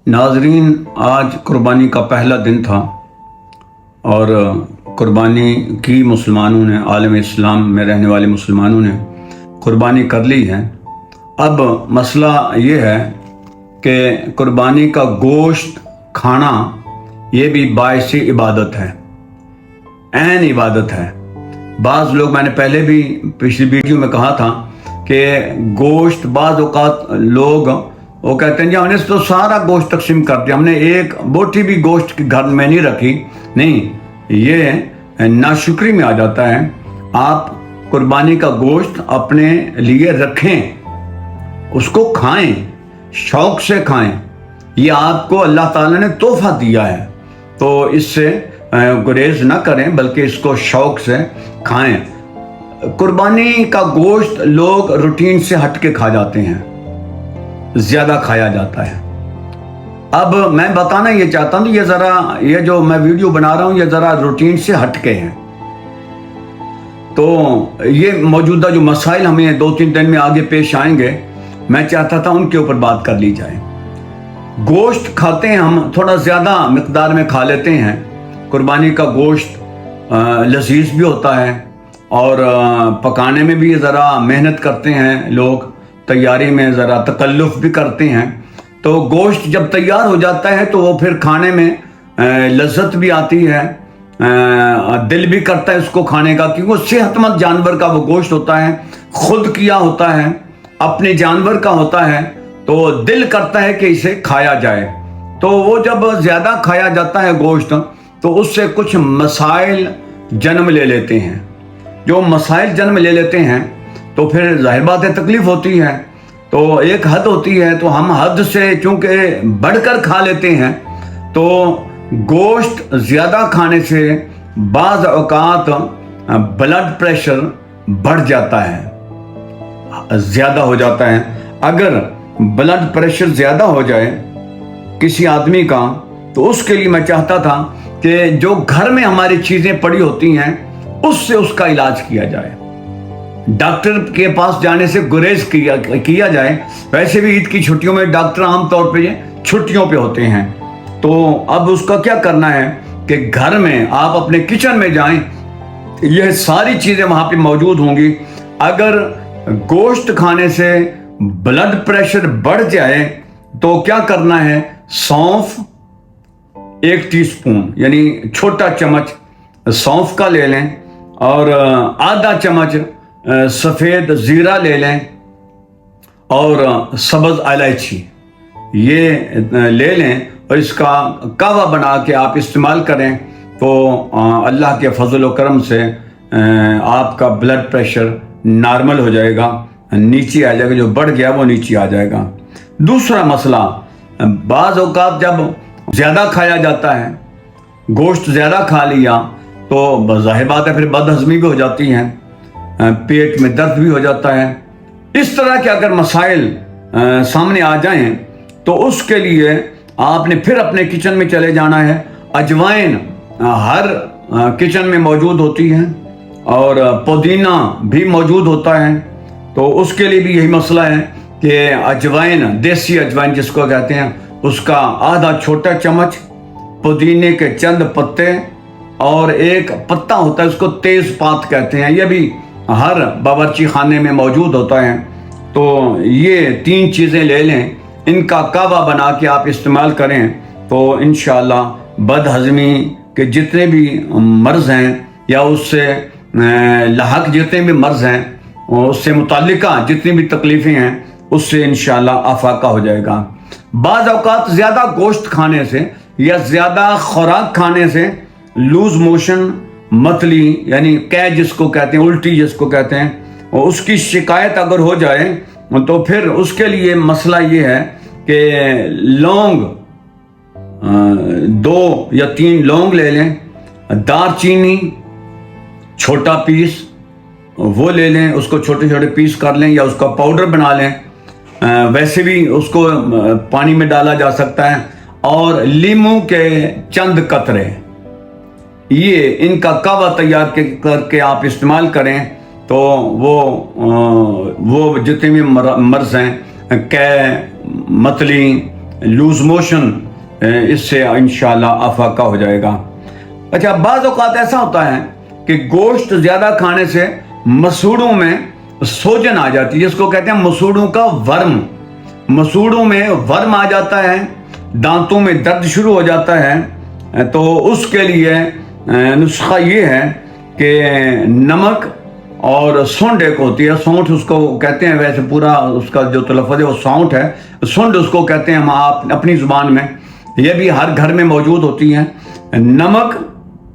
नाजरीन, आज कुर्बानी का पहला दिन था और कुर्बानी की मुसलमानों ने, आलम इस्लाम में रहने वाले मुसलमानों ने कुर्बानी कर ली है। अब मसला ये है कि कुर्बानी का गोश्त खाना ये भी बाइस इबादत है, ऐन इबादत है। बाज़ लोग, मैंने पहले भी पिछली वीडियो में कहा था कि गोश्त बाज़ औक़ात लोग वो कहते हैं जी हमने तो सारा गोश्त तकसीम कर दिया, हमने एक बोटी भी गोश्त के घर में नहीं रखी। नहीं, ये नाशुक्री में आ जाता है। आप कुर्बानी का गोश्त अपने लिए रखें, उसको खाएं, शौक से खाएं। ये आपको अल्लाह ताला ने तोहफा दिया है, तो इससे गुरेज ना करें बल्कि इसको शौक से खाएं। कुर्बानी का गोश्त लोग रूटीन से हट के खा जाते हैं, ज़्यादा खाया जाता है। अब मैं बताना ये चाहता हूँ, ये जो मैं वीडियो बना रहा हूँ ये ज़रा रूटीन से हट के है। तो ये मौजूदा जो मसाइल हमें 2-3 दिन में आगे पेश आएंगे, मैं चाहता था उनके ऊपर बात कर ली जाए। गोश्त खाते हैं हम, थोड़ा ज़्यादा मिक़दार में खा लेते हैं। कुर्बानी का गोश्त लजीज भी होता है और पकाने में भी ज़रा मेहनत करते हैं लोग, तैयारी में ज़रा तकल्लुफ़ भी करते हैं। तो गोश्त जब तैयार हो जाता है तो वो फिर खाने में लज्जत भी आती है, दिल भी करता है उसको खाने का, क्योंकि वो सेहतमंद जानवर का वो गोश्त होता है, खुद किया होता है, अपने जानवर का होता है, तो दिल करता है कि इसे खाया जाए। तो वो जब ज़्यादा खाया जाता है गोश्त, तो उससे कुछ मसाइल जन्म ले लेते हैं। जो मसाइल जन्म ले लेते हैं तो फिर जाहिर बात है तकलीफ होती है। तो एक हद होती है, तो हम हद से चूंकि बढ़कर खा लेते हैं, तो गोश्त ज़्यादा खाने से बाज़ औक़ात ब्लड प्रेशर बढ़ जाता है, ज़्यादा हो जाता है। अगर ब्लड प्रेशर ज़्यादा हो जाए किसी आदमी का, तो उसके लिए मैं चाहता था कि जो घर में हमारी चीज़ें पड़ी होती हैं उससे उसका इलाज किया जाए, डॉक्टर के पास जाने से गुरेज किया जाए। वैसे भी ईद की छुट्टियों में डॉक्टर आमतौर पे छुट्टियों पे होते हैं, तो अब उसका क्या करना है कि घर में आप अपने किचन में जाएं, यह सारी चीज़ें वहाँ पे मौजूद होंगी। अगर गोश्त खाने से ब्लड प्रेशर बढ़ जाए तो क्या करना है, सौंफ 1 टीस्पून यानी छोटा चम्मच सौंफ का ले लें और आधा चम्मच सफ़ेद ज़ीरा ले लें और सब्ज़ इलायची ये ले लें और इसका कावा बना के आप इस्तेमाल करें, तो अल्लाह के फजल व करम से आपका ब्लड प्रेशर नॉर्मल हो जाएगा, नीचे आ जाएगा, जो बढ़ गया वो नीचे आ जाएगा। दूसरा मसला, बाज़ औक़ात जब ज़्यादा खाया जाता है, गोश्त ज़्यादा खा लिया, तो ज़ाहिर बात है फिर बदहज़मी भी हो जाती है, पेट में दर्द भी हो जाता है। इस तरह के अगर मसाइल सामने आ जाएं तो उसके लिए आपने फिर अपने किचन में चले जाना है। अजवाइन हर किचन में मौजूद होती है और पुदीना भी मौजूद होता है, तो उसके लिए भी यही मसला है कि अजवाइन, देसी अजवाइन जिसको कहते हैं, उसका आधा छोटा चम्मच, पुदीने के चंद पत्ते और एक पत्ता होता है उसको तेज पात कहते हैं, यह भी हर बावर्ची खाने में मौजूद होता है। तो ये 3 चीज़ें ले लें, इनका कावा बना के आप इस्तेमाल करें, तो इंशाअल्लाह बदहज़मी के जितने भी मर्ज़ हैं या उससे लाहक जितने भी मर्ज़ हैं, उससे मुताल्लिका जितनी भी तकलीफ़ें हैं, उससे इंशाअल्लाह आफाका हो जाएगा। बाज़ औक़ात ज़्यादा गोश्त खाने से या ज़्यादा खुराक खाने से लूज़ मोशन, मतली यानी कै जिसको कहते हैं, उल्टी जिसको कहते हैं, और उसकी शिकायत अगर हो जाए तो फिर उसके लिए मसला ये है कि लौंग 2 या 3 लौंग ले लें, दारचीनी छोटा पीस वो ले लें, उसको छोटे छोटे पीस कर लें या उसका पाउडर बना लें। वैसे भी उसको पानी में डाला जा सकता है। और लीमू के चंद कतरे, ये इनका कावा तैयार करके आप इस्तेमाल करें, तो वो जितने भी मर्ज़ हैं, कै, मतली, लूज मोशन, इससे इंशाल्लाह अफाका हो जाएगा। अच्छा, बाज़ औक़ात ऐसा होता है कि गोश्त ज़्यादा खाने से मसूड़ों में सोजन आ जाती है, जिसको कहते हैं मसूड़ों का वर्म। मसूड़ों में वर्म आ जाता है, दांतों में दर्द शुरू हो जाता है। तो उसके लिए नुस्खा ये है कि नमक और सूंड एक होती है, सौंठ उसको कहते हैं, वैसे पूरा उसका जो तलफ़्फ़ुज़ है वो सौंठ है, सूंड उसको कहते हैं हम आप अपनी ज़ुबान में। ये भी हर घर में मौजूद होती हैं। नमक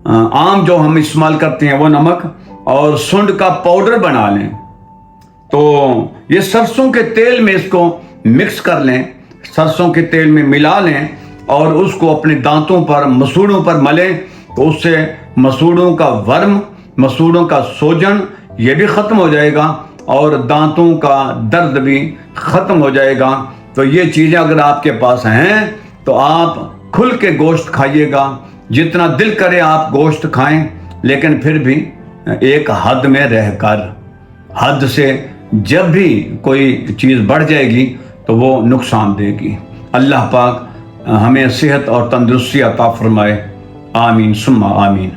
आम जो हम इस्तेमाल करते हैं वो नमक, और सूंड का पाउडर बना लें। तो ये सरसों के तेल में इसको मिक्स कर लें, सरसों के तेल में मिला लें और उसको अपने दांतों पर, मसूड़ों पर मलें। तो उससे मसूड़ों का वर्म, मसूड़ों का सोजन ये भी ख़त्म हो जाएगा और दांतों का दर्द भी ख़त्म हो जाएगा। तो ये चीज़ें अगर आपके पास हैं तो आप खुल के गोश्त खाइएगा, जितना दिल करे आप गोश्त खाएं, लेकिन फिर भी एक हद में रहकर। हद से जब भी कोई चीज़ बढ़ जाएगी तो वो नुकसान देगी। अल्लाह पाक हमें सेहत और तंदुरुस्ती अता फरमाए। आमीन सुम्मा आमीन।